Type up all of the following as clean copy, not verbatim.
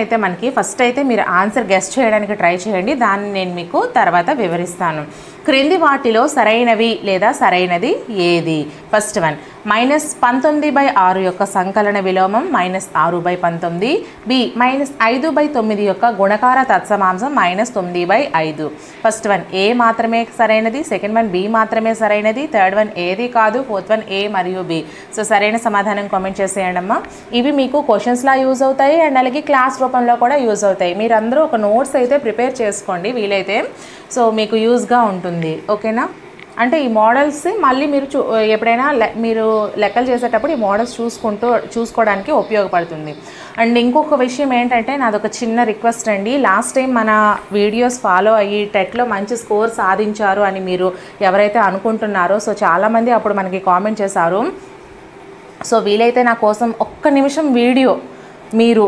అయితే మనకి ఫస్ట్ అయితే మీరు ఆన్సర్ గెస్ చేయడానికి ట్రై చేయండి, దాన్ని నేను మీకు తర్వాత వివరిస్తాను. క్రింది వాటిలో సరైనవి లేదా సరైనది ఏది? ఫస్ట్ వన్, -19/6 యొక్క సంకలన విలోమం -6/19. బి, -5/9 యొక్క గుణకార తత్సమాంసం -9/5. ఫస్ట్ వన్ ఏ మాత్రమే సరైనది, సెకండ్ వన్ బి మాత్రమే సరైనది, థర్డ్ వన్ ఏది కాదు, ఫోర్త్ వన్ ఏ మరియు బి. సో సరైన సమాధానం కామెంట్ చేసేయండి అమ్మా. ఇవి మీకు క్వశ్చన్స్లా యూజ్ అవుతాయి అండ్ అలాగే క్లాస్ రూపంలో కూడా యూజ్ అవుతాయి. మీరందరూ ఒక నోట్స్ అయితే ప్రిపేర్ చేసుకోండి వీలైతే, సో మీకు యూజ్గా ఉంటుంది. ఓకేనా? అంటే ఈ మోడల్స్ మళ్ళీ మీరు ఎప్పుడైనా మీరు లెక్కలు చేసేటప్పుడు ఈ మోడల్స్ చూసుకోవడానికి ఉపయోగపడుతుంది. అండ్ ఇంకొక విషయం ఏంటంటే నాదొక చిన్న రిక్వెస్ట్ అండి. లాస్ట్ టైం మన వీడియోస్ ఫాలో అయ్యి టెట్లో మంచి స్కోర్ సాధించారు అని మీరు ఎవరైతే అనుకుంటున్నారో, సో చాలామంది అప్పుడు మనకి కామెంట్ చేశారు. సో వీలైతే నా కోసం ఒక్క నిమిషం వీడియో మీరు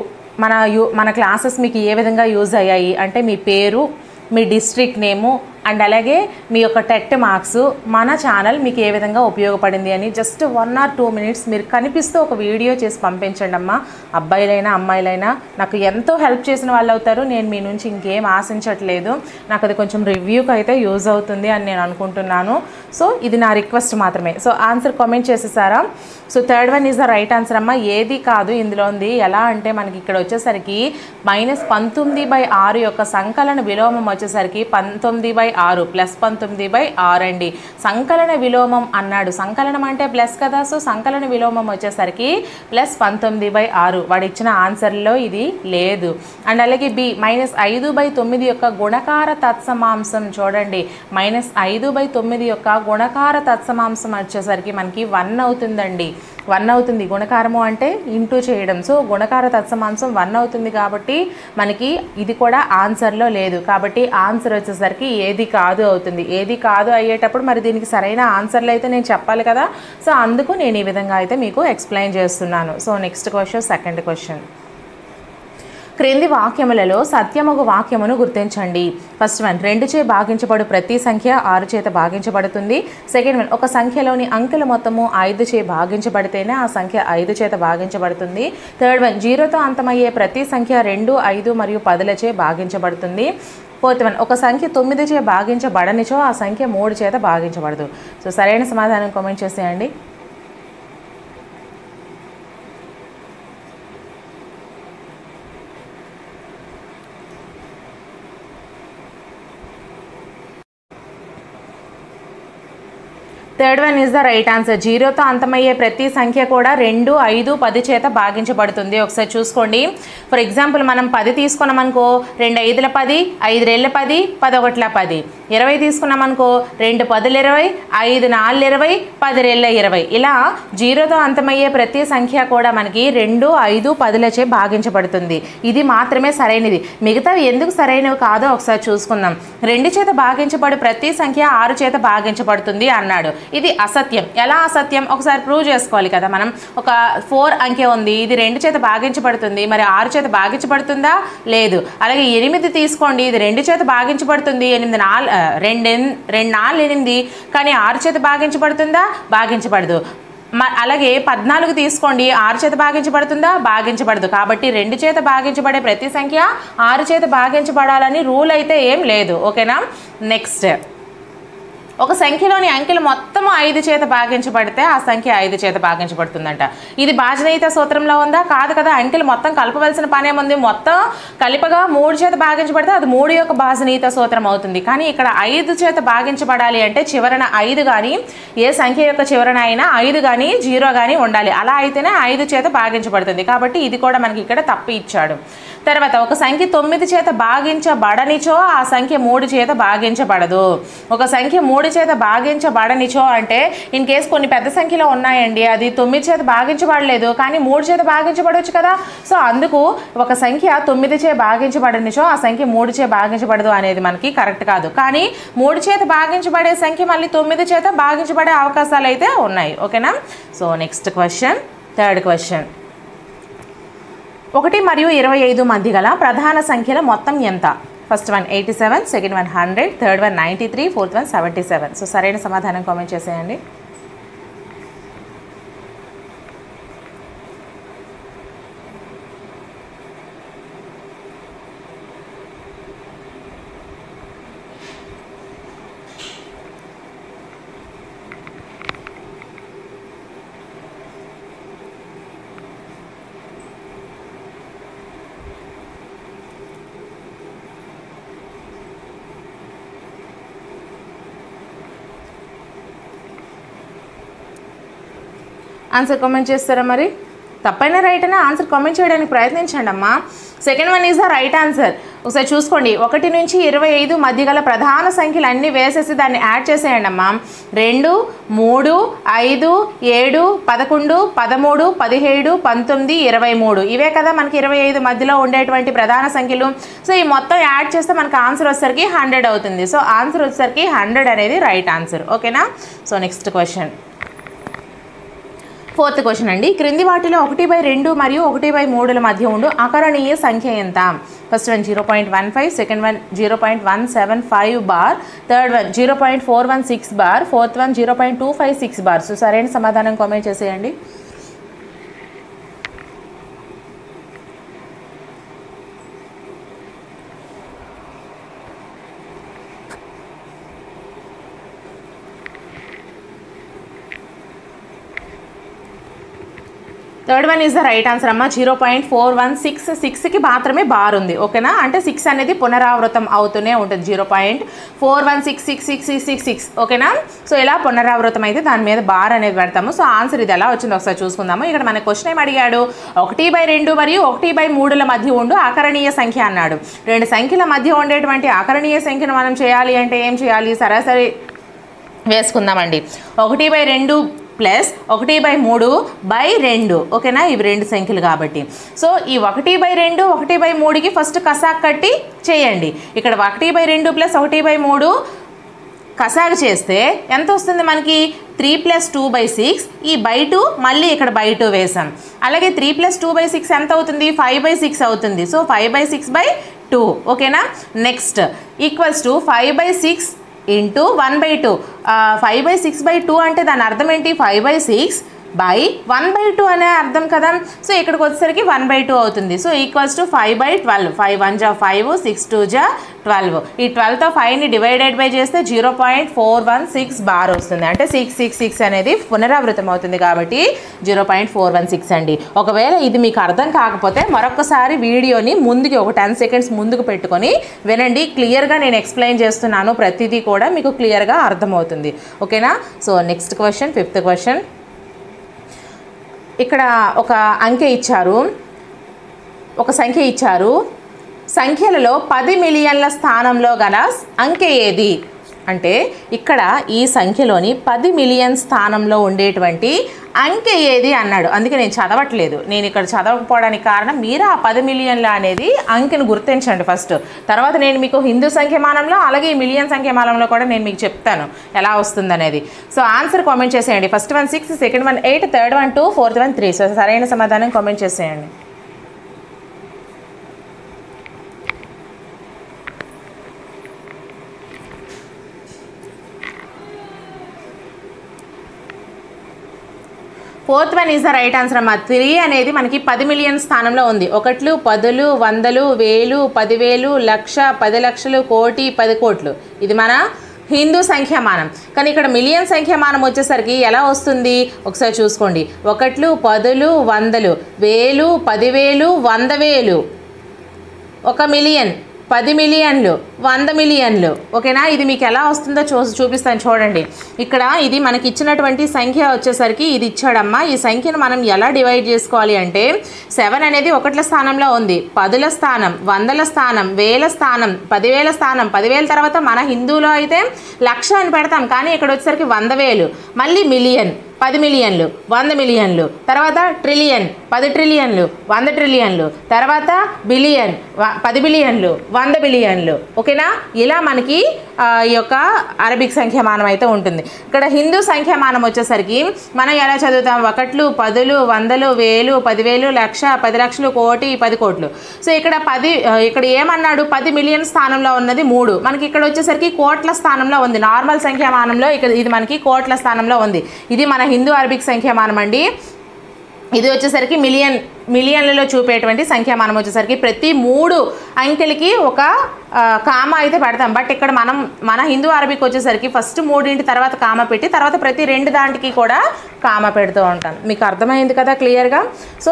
మన క్లాసెస్ మీకు ఏ విధంగా యూజ్ అయ్యాయి అంటే మీ పేరు, మీ డిస్ట్రిక్ట్ నేము అండ్ అలాగే మీ యొక్క టెట్ మార్క్స్, మన ఛానల్ మీకు ఏ విధంగా ఉపయోగపడింది అని జస్ట్ 1 or 2 minutes మీరు కనిపిస్తూ ఒక వీడియో చేసి పంపించండి అమ్మా. అబ్బాయిలైనా అమ్మాయిలైనా నాకు ఎంతో హెల్ప్ చేసిన వాళ్ళు అవుతారు. నేను మీ నుంచి ఇంకేం ఆశించట్లేదు. నాకు అది కొంచెం రివ్యూకి అయితే యూజ్ అవుతుంది అని నేను అనుకుంటున్నాను. సో ఇది నా రిక్వెస్ట్ మాత్రమే. సో ఆన్సర్ కామెంట్ చేసేసారా? So third one is the right answer అమ్మా. ఏది కాదు ఇందులో ఉంది. ఎలా అంటే మనకి ఇక్కడ వచ్చేసరికి -19/6 యొక్క సంకలన విలోమం వచ్చేసరికి 19/6 +19/6 అండి. సంకలన విలోమం అన్నాడు, సంకలనం అంటే ప్లస్ కదా. సో సంకలన విలోమం వచ్చేసరికి +19/6. వాడు ఇచ్చిన ఆన్సర్లో ఇది లేదు. అండ్ అలాగే బి, -5/9 యొక్క గుణకార తత్సమాంసం చూడండి. -5/9 యొక్క గుణకార తత్సమాంసం వచ్చేసరికి మనకి 1 అవుతుందండి. 1 అవుతుంది. గుణకారము అంటే ఇంటూ చేయడం. సో గుణకార తత్సమాంసం 1 అవుతుంది కాబట్టి మనకి ఇది కూడా ఆన్సర్లో లేదు. కాబట్టి ఆన్సర్ వచ్చేసరికి ఏది కాదు అవుతుంది. ఏది కాదు అయ్యేటప్పుడు మరి దీనికి సరైన ఆన్సర్లు అయితే నేను చెప్పాలి కదా. సో అందుకు నేను ఈ విధంగా అయితే మీకు ఎక్స్ప్లెయిన్ చేస్తున్నాను. So next question, second question. క్రింది వాక్యములలో సత్యమగు వాక్యమును గుర్తించండి. ఫస్ట్ వన్, 2 చే భాగించబడు ప్రతి సంఖ్య 6 చేత భాగించబడుతుంది. సెకండ్ వన్, ఒక సంఖ్యలోని అంకెల మొత్తము 5 చే భాగించబడితేనే ఆ సంఖ్య 5 చేత భాగించబడుతుంది. థర్డ్ వన్, 0తో అంతమయ్యే ప్రతి సంఖ్య 2, 5 మరియు 10లచే భాగించబడుతుంది. ఫోర్త్ వన్, ఒక సంఖ్య 9 చే భాగించబడనిచో ఆ సంఖ్య 3 చేత భాగించబడదు. సో సరైన సమాధానం కామెంట్ చేసేయండి. Third one is the right answer. 0తో అంతమయ్యే ప్రతి సంఖ్య కూడా 2, 5, 10 చేత భాగించబడుతుంది. ఒకసారి చూసుకోండి. ఫర్ ఎగ్జాంపుల్ మనం 10 తీసుకున్నాం అనుకో, 2 5ల 10, 5 2ల 10, 10 1ల 10. 20 తీసుకున్నాం అనుకో, 2 10ల 20, 5 4ల 20, 10 2ల 20. ఇలా 0తో అంతమయ్యే ప్రతి సంఖ్య కూడా మనకి 2, 5, 10లచే భాగించబడుతుంది. ఇది మాత్రమే సరైనది. మిగతావి ఎందుకు సరైనవి కాదో ఒకసారి చూసుకుందాం. 2 చేత భాగించబడి ప్రతి సంఖ్య 6 చేత భాగించబడుతుంది అన్నాడు. ఇది అసత్యం. ఎలా అసత్యం? ఒకసారి ప్రూవ్ చేసుకోవాలి కదా. మనం ఒక 4 అంకె ఉంది, ఇది 2 చేత భాగించబడుతుంది, మరి 6 చేత భాగించబడుతుందా? లేదు. అలాగే 8 తీసుకోండి, ఇది 2 చేత భాగించబడుతుంది, 2 4 8, కానీ 6 చేత భాగించబడుతుందా? భాగించబడదు. అలాగే 14 తీసుకోండి, 6 చేత భాగించబడుతుందా? భాగించబడదు. కాబట్టి 2 చేత భాగించబడే ప్రతి సంఖ్య 6 చేత భాగించబడాలని రూల్ అయితే ఏం లేదు. ఓకేనా? నెక్స్ట్, ఒక సంఖ్యలోని అంకెలు మొత్తం 5 చేత భాగించబడితే ఆ సంఖ్య 5 చేత భాగించబడుతుందంట. ఇది భాజనీయత సూత్రంలో ఉందా? కాదు కదా. అంకెలు మొత్తం కలపవలసిన పని ఏముంది? మొత్తం కలిపగా 3 చేత భాగించబడితే అది 3 యొక్క భాజనీయత సూత్రం అవుతుంది. కానీ ఇక్కడ 5 చేత భాగించబడాలి అంటే చివరన 5 కానీ, ఏ సంఖ్య యొక్క చివరన అయినా 5 కానీ 0 కానీ ఉండాలి. అలా అయితేనే 5 చేత భాగించబడుతుంది. కాబట్టి ఇది కూడా మనకి ఇక్కడ తప్పు ఇచ్చాడు. తర్వాత, ఒక సంఖ్య 9 చేత భాగించబడనిచో ఆ సంఖ్య 3 చేత భాగించబడదు. ఒక సంఖ్య 3 చేత భాగించబడనిచో అంటే ఇన్ కేస్ కొన్ని పెద్ద సంఖ్యలో ఉన్నాయండి, అది 9 చేత భాగించబడలేదు కానీ 3 చేత భాగించబడవచ్చు కదా. సో అందుకు ఒక సంఖ్య 9 చే భాగించబడనిచో ఆ సంఖ్య 3 చే భాగించబడదు అనేది మనకి కరెక్ట్ కాదు. కానీ 3 చేత భాగించబడే సంఖ్య మళ్ళీ 9 చేత భాగించబడే అవకాశాలు అయితే ఉన్నాయి. ఓకేనా? So next question, third question. 1 మరియు 25 మధ్య గల ప్రధాన సంఖ్యల మొత్తం ఎంత? First one 87, second one 100, third one 93, fourth one 77. So సరైన సమాధానం కామెంట్ చేసేయండి. ఆన్సర్ కామెంట్ చేస్తారా? మరి తప్పైనా రైట్ అయినా ఆన్సర్ కామెంట్ చేయడానికి ప్రయత్నించండి అమ్మా. Second one is the right answer. ఒకసారి చూసుకోండి, 1 నుంచి 25 మధ్య గల ప్రధాన సంఖ్యలు అన్నీ వేసేసి దాన్ని యాడ్ చేసేయండి అమ్మా. 2, 3, 5, 7, 11, 13, 17, 19, 23 ఇవే కదా మనకి 25 మధ్యలో ఉండేటువంటి ప్రధాన సంఖ్యలు. సో ఈ మొత్తం యాడ్ చేస్తే మనకు ఆన్సర్ వచ్చేసరికి 100 అవుతుంది. సో ఆన్సర్ వచ్చేసరికి 100 అనేది రైట్ ఆన్సర్. ఓకేనా? So next question, fourth question అండి. క్రింది వాటిలో 1/2 మరియు 1/3 మధ్య ఉండు అకరణీయ సంఖ్య ఎంత? First one 0.15, second one 0.175 bar, third one 0.416 bar, fourth one 0.256 bar. So సరైన సమాధానం కామెంట్ చేసేయండి. Third one is the right answer అమ్మ. 0.416 మాత్రమే బార్ ఉంది. ఓకేనా? అంటే 6 అనేది పునరావృతం అవుతూనే ఉంటుంది. 0.4166666. ఓకేనా? సో ఇలా పునరావృతం అయితే దాని మీద బార్ అనేది పెడతాము. సో ఆన్సర్ ఇది ఎలా వచ్చిందో ఒకసారి చూసుకుందాము. ఇక్కడ మన క్వశ్చన్ ఏం అడిగాడు? 1/2 మరియు 1/3 మధ్య ఉండు ఆకరణీయ సంఖ్య అన్నాడు. రెండు సంఖ్యల మధ్య ఉండేటువంటి ఆకరణీయ సంఖ్యను మనం చేయాలి అంటే ఏం చేయాలి? సరాసరి వేసుకుందామండి. 1/2 ప్లస్ 1/3/2. ఓకేనా? ఇవి రెండు సంఖ్యలు కాబట్టి సో ఈ 1/2 1/3కి ఫస్ట్ కసాక్ కట్టి చేయండి. ఇక్కడ 1/2 ప్లస్ 1/3 కసాగు చేస్తే ఎంత వస్తుంది మనకి? 3 + 2/6. ఈ /2 మళ్ళీ ఇక్కడ /2 వేసాం. అలాగే 3 + 2/6 ఎంత అవుతుంది? 5/6 అవుతుంది. సో 5/6/2. ఓకేనా? Next equals to 5/6 into 1/2. 5/6/2 అంటే దాని అర్థం ఏంటి? 5/6/1/2 అనే అర్థం కదా. సో ఇక్కడికి వచ్చేసరికి 1/2 అవుతుంది. So equals to 5/12. 5 1 జా 5, 6 2 జా 12. ఈ 12తో 5ని డివైడెడ్ బై చేస్తే 0.416 బార్ వస్తుంది. అంటే 666 అనేది పునరావృతం అవుతుంది కాబట్టి 0.416 అండి. ఒకవేళ ఇది మీకు అర్థం కాకపోతే మరొకసారి వీడియోని ముందుకి ఒక 10 సెకండ్స్ ముందుకు పెట్టుకొని వినండి. క్లియర్గా నేను ఎక్స్ప్లెయిన్ చేస్తున్నాను. ప్రతిదీ కూడా మీకు క్లియర్గా అర్థమవుతుంది. ఓకేనా? So next question, fifth question. ఇక్కడ ఒక అంకె ఇచ్చారు, ఒక సంఖ్య ఇచ్చారు. సంఖ్యలలో 10 మిలియన్ల స్థానంలో గల అంకె ఏది అంటే ఇక్కడ ఈ సంఖ్యలోని 10 మిలియన్ స్థానంలో ఉండేటువంటి అంకె ఏది అన్నాడు. అందుకే నేను చదవట్లేదు. నేను ఇక్కడ చదవకపోవడానికి కారణం మీరు ఆ 10 మిలియన్ల అనేది అంకెను గుర్తించండి ఫస్ట్. తర్వాత నేను మీకు హిందూ సంఖ్యమానంలో అలాగే ఈ మిలియన్ సంఖ్యమానంలో కూడా నేను మీకు చెప్తాను ఎలా వస్తుందనేది. సో ఆన్సర్ కామెంట్ చేసేయండి. First one 6, second one 8, third one 2, fourth one 3. So సరైన సమాధానం కామెంట్ చేసేయండి. Fourth one is the right answer అమ్మా. 3 అనేది మనకి 10 మిలియన్ స్థానంలో ఉంది. 1, 10, 100, 1000, 10,000, లక్ష, 10 లక్షలు, కోటి, 10 కోట్లు. ఇది మన హిందూ సంఖ్యామానం. కానీ ఇక్కడ మిలియన్ సంఖ్యామానం వచ్చేసరికి ఎలా వస్తుంది ఒకసారి చూసుకోండి. 1, 10, 100, 1000, 10,000, 100,000, 1 మిలియన్, 10 మిలియన్లు, 100 మిలియన్లు. ఓకేనా? ఇది మీకు ఎలా వస్తుందో చూపిస్తాను చూడండి. ఇక్కడ ఇది మనకి ఇచ్చినటువంటి సంఖ్య వచ్చేసరికి ఇది ఇచ్చాడమ్మా. ఈ సంఖ్యను మనం ఎలా డివైడ్ చేసుకోవాలి అంటే 7 అనేది 1ల స్థానంలో ఉంది, 10ల స్థానం, 100ల స్థానం, 1000ల స్థానం, 10,000ల స్థానం. 10,000 తర్వాత మన హిందూలో అయితే లక్ష అని పెడతాం, కానీ ఇక్కడ వచ్చేసరికి 100,000, మళ్ళీ మిలియన్, 10 మిలియన్లు, 100 మిలియన్లు, తర్వాత ట్రిలియన్, 10 ట్రిలియన్లు, 100 ట్రిలియన్లు, తర్వాత బిలియన్, 10 బిలియన్లు, 100 బిలియన్లు. ఓకేనా? ఇలా మనకి ఈ యొక్క అరబిక్ సంఖ్యామానం అయితే ఉంటుంది. ఇక్కడ హిందూ సంఖ్యామానం వచ్చేసరికి మనం ఎలా చదువుతాం? 1, 10, 100, 1000, 10,000, లక్ష, 10 లక్షలు, కోటి, 10 కోట్లు. సో ఇక్కడ ఏమన్నాడు? 10 మిలియన్ స్థానంలో ఉన్నది 3. మనకి ఇక్కడ వచ్చేసరికి కోట్ల స్థానంలో ఉంది. నార్మల్ సంఖ్యామానంలో ఇక్కడ ఇది మనకి కోట్ల స్థానంలో ఉంది. ఇది మన హిందూ అరబిక్ సంఖ్యామానం అండి. ఇది వచ్చేసరికి మిలియన్ మిలియన్లలో చూపేటువంటి సంఖ్యామానం వచ్చేసరికి ప్రతి 3 అంకెలకి ఒక కామా అయితే పెడతాం. బట్ ఇక్కడ మన హిందూ అరబిక్ వచ్చేసరికి ఫస్ట్ 3 తర్వాత కామా పెట్టి తర్వాత ప్రతి 2 దాంటికి కూడా కామా పెడుతూ ఉంటాను. మీకు అర్థమైంది కదా క్లియర్గా? సో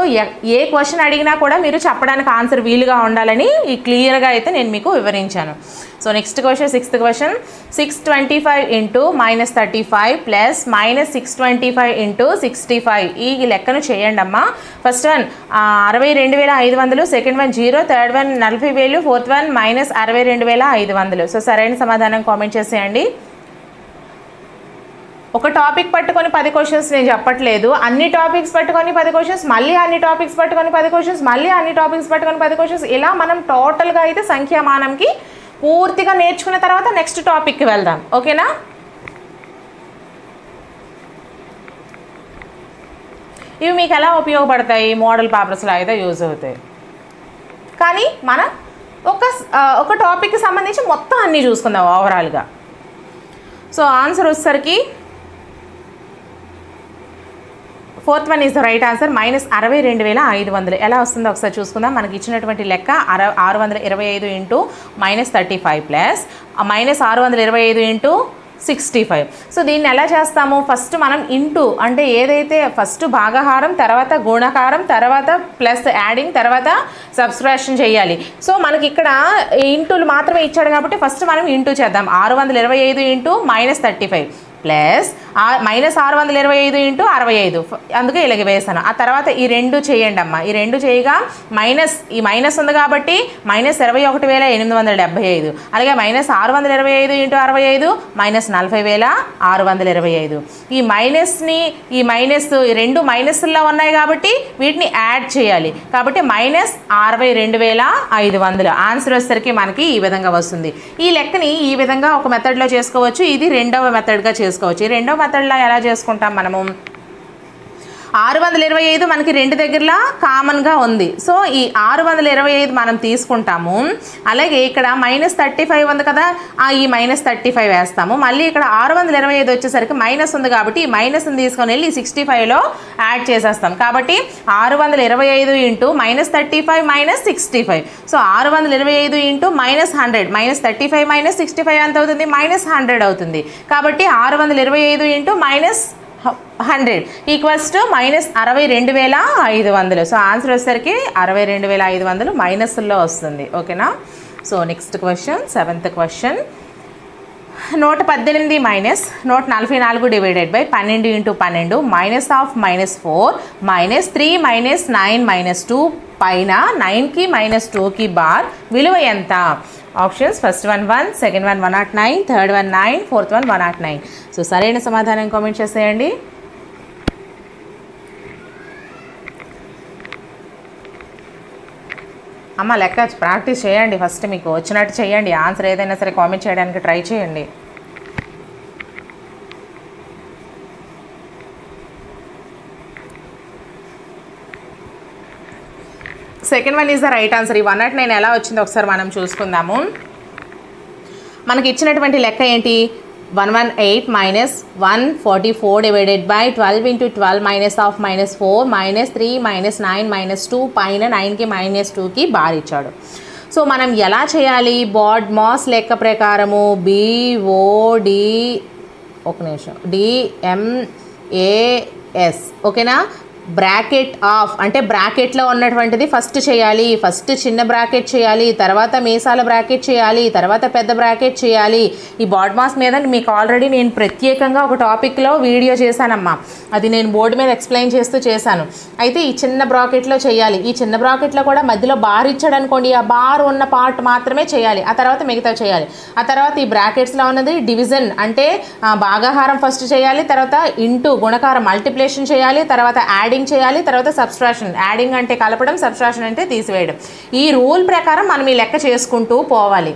ఏ క్వశ్చన్ అడిగినా కూడా మీరు చెప్పడానికి ఆన్సర్ వీలుగా ఉండాలని ఈ క్లియర్గా అయితే నేను మీకు వివరించాను. So next question, 6th question. 625 into -35 plus -625 into 65 ఈ లెక్కను చేయండి అమ్మా. First one 62,500, second one 0, third one 40,000, fourth one -62,500. So సరైన సమాధానం కామెంట్ చేసేయండి. ఒక టాపిక్ పట్టుకొని 10 క్వశ్చన్స్ నేను చెప్పట్లేదు. అన్ని టాపిక్స్ పట్టుకొని 10 క్వశ్చన్స్, మళ్ళీ అన్ని టాపిక్స్ పట్టుకొని 10 క్వశ్చన్స్, మళ్ళీ అన్ని టాపిక్స్ పట్టుకొని 10 క్వశ్చన్స్, ఇలా మనం టోటల్గా అయితే సంఖ్యామానంకి పూర్తిగా నేర్చుకున్న తర్వాత నెక్స్ట్ టాపిక్కి వెళ్దాం. ఓకేనా? ఇవి మీకు ఎలా ఉపయోగపడతాయి? మోడల్ పేపర్స్లో అయితే యూజ్ అవుతాయి. కానీ మనం ఒక టాపిక్కి సంబంధించి మొత్తం అన్నీ చూసుకుందాం ఓవరాల్గా. సో ఆన్సర్ వచ్చేసరికి 4th one is the right answer. -62,500 ఎలా వస్తుందో ఒకసారి చూసుకుందాం. మనకి ఇచ్చినటువంటి లెక్క 625 ఇంటూ -35 ప్లస్ -625 ఇంటూ 65. సో దీన్ని ఎలా చేస్తాము? ఫస్ట్ మనం ఇంటూ అంటే ఏదైతే ఫస్ట్ భాగహారం, తర్వాత గుణకారం, తర్వాత ప్లస్ యాడింగ్, తర్వాత సబ్స్ట్రాక్షన్ చేయాలి. సో మనకి ఇక్కడ ఇంటూలు మాత్రమే ఇచ్చాడు కాబట్టి ఫస్ట్ మనం ఇంటూ చేద్దాం. 625 ఇంటూ -35 ప్లస్ -625 ఇంటూ 65, అందుకే ఇలాగ వేసాను. ఆ తర్వాత ఈ 2 చేయండి అమ్మ. ఈ 2 చేయగా ఈ మైనస్ ఉంది కాబట్టి -21,875, అలాగే -625 ఇంటూ 65 -40,625. ఈ మైనస్ 2 మైనస్లో ఉన్నాయి కాబట్టి వీటిని యాడ్ చేయాలి. కాబట్టి -62,500 ఆన్సర్ వచ్చేసరికి మనకి ఈ విధంగా వస్తుంది. ఈ లెక్కని ఈ విధంగా ఒక మెథడ్లో చేసుకోవచ్చు. ఇది రెండవ మెథడ్గా చేసుకోవచ్చు. ఈ రెండవ మెథడ్లో ఎలా చేసుకుంటాం మనము? 625 మనకి 2 దగ్గరలా కామన్గా ఉంది. సో ఈ 625 మనం తీసుకుంటాము. అలాగే ఇక్కడ -35 ఉంది కదా, ఈ -35 వేస్తాము. మళ్ళీ ఇక్కడ 625 వచ్చేసరికి మైనస్ ఉంది కాబట్టి ఈ మైనస్ని తీసుకొని వెళ్ళి 65లో యాడ్ చేసేస్తాం. కాబట్టి 625 ఇంటూ -35 -65. సో 625 ఇంటూ -100, -35 -65 ఎంత అవుతుంది? -100 అవుతుంది. కాబట్టి 625 into -100 equals to -62,500. So answer వచ్చేసరికి 62,500 మైనస్లో వస్తుంది. ఓకేనా? So next question, 7th question. 118 minus 144 divided by 12 into 12 -4 -3 -9 -2 పైన 9కి -2కి బార్ విలువ ఎంత? Options first one 1, second one 109, third one 9, fourth one 109. So సరైన సమాధానం కామెంట్ చేసేయండి. అమ్మ లెక్క ప్రాక్టీస్ చేయండి. ఫస్ట్ మీకు వచ్చినట్టు చేయండి. ఆన్సర్ ఏదైనా సరే కామెంట్ చేయడానికి ట్రై చేయండి. Second one is the right answer. ఈ 109 ఎలా వచ్చిందో ఒకసారి మనం చూసుకుందాము. మనకి ఇచ్చినటువంటి లెక్క ఏంటి? 118 మైనస్ 144 డివైడెడ్ బై 12 ఇంటూ 12 -4 -3 -9 -2 పైన 9కి -2కి బార్ ఇచ్చాడు. సో మనం ఎలా చేయాలి? బాడ్-మాస్ లెక్క ప్రకారము DMAS ఓకేనా? బ్రాకెట్ ఆఫ్ అంటే బ్రాకెట్లో ఉన్నటువంటిది ఫస్ట్ చేయాలి. ఫస్ట్ చిన్న బ్రాకెట్ చేయాలి, తర్వాత మీసాల బ్రాకెట్ చేయాలి, తర్వాత పెద్ద బ్రాకెట్ చేయాలి. ఈ బాడ్ మాస్ మీద మీకు ఆల్రెడీ నేను ప్రత్యేకంగా ఒక టాపిక్లో వీడియో చేశానమ్మా. అది నేను బోర్డు మీద ఎక్స్ప్లెయిన్ చేస్తూ చేశాను. అయితే ఈ చిన్న బ్రాకెట్లో చేయాలి. ఈ చిన్న బ్రాకెట్లో కూడా మధ్యలో బార్ ఇచ్చాడు అనుకోండి, ఆ బార్ ఉన్న పార్ట్ మాత్రమే చేయాలి. ఆ తర్వాత మిగతా చేయాలి. ఆ తర్వాత ఈ బ్రాకెట్స్లో ఉన్నది డివిజన్ అంటే భాగాహారం ఫస్ట్ చేయాలి, తర్వాత ఇంటూ గుణకారం మల్టిప్లికేషన్ చేయాలి, తర్వాత యాడింగ్ చేయాలి, తర్వాత సబ్స్ట్రాక్షన్. యాడింగ్ అంటే కలపడం, సబ్స్ట్రాక్షన్ అంటే తీసివేయడం. ఈ రూల్ ప్రకారం మనం ఈ లెక్క చేసుకుంటూ పోవాలి.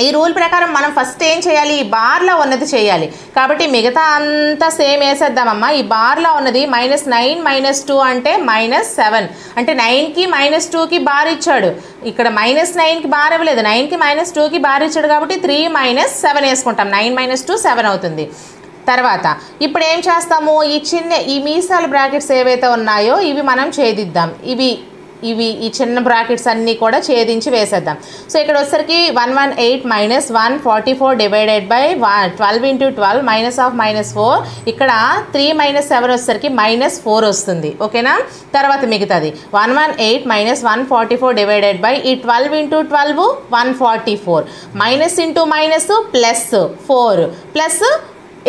ఈ రూల్ ప్రకారం మనం ఫస్ట్ ఏం చేయాలి? ఈ బార్లో ఉన్నది చేయాలి. కాబట్టి మిగతా అంతా సేమ్ వేసేద్దామమ్మా. ఈ బార్లో ఉన్నది -9 -2 అంటే -7 అంటే 9కి -2కి బార్ ఇచ్చాడు. ఇక్కడ -9కి బార్ ఇవ్వలేదు, 9కి -2కి బార్ ఇచ్చాడు కాబట్టి 3 - 7 వేసుకుంటాం. 9 - 2 7 అవుతుంది. తర్వాత ఇప్పుడు ఏం చేస్తాము, ఈ మీసాల బ్రాకెట్స్ ఏవైతే ఉన్నాయో ఇవి మనం ఛేదిద్దాం. ఇవి ఈ చిన్న బ్రాకెట్స్ అన్నీ కూడా ఛేదించి వేసేద్దాం. సో ఇక్కడ వచ్చేసరికి 118 మైనస్ 144 డివైడెడ్ బై 12 ఇంటూ 12 -4. ఇక్కడ 3 - 7 వచ్చేసరికి -4 వస్తుంది. ఓకేనా. తర్వాత మిగతాది 118 మైనస్ 144 డివైడెడ్ బై ఈ 12 into 12 144 minus into minus plus 4 plus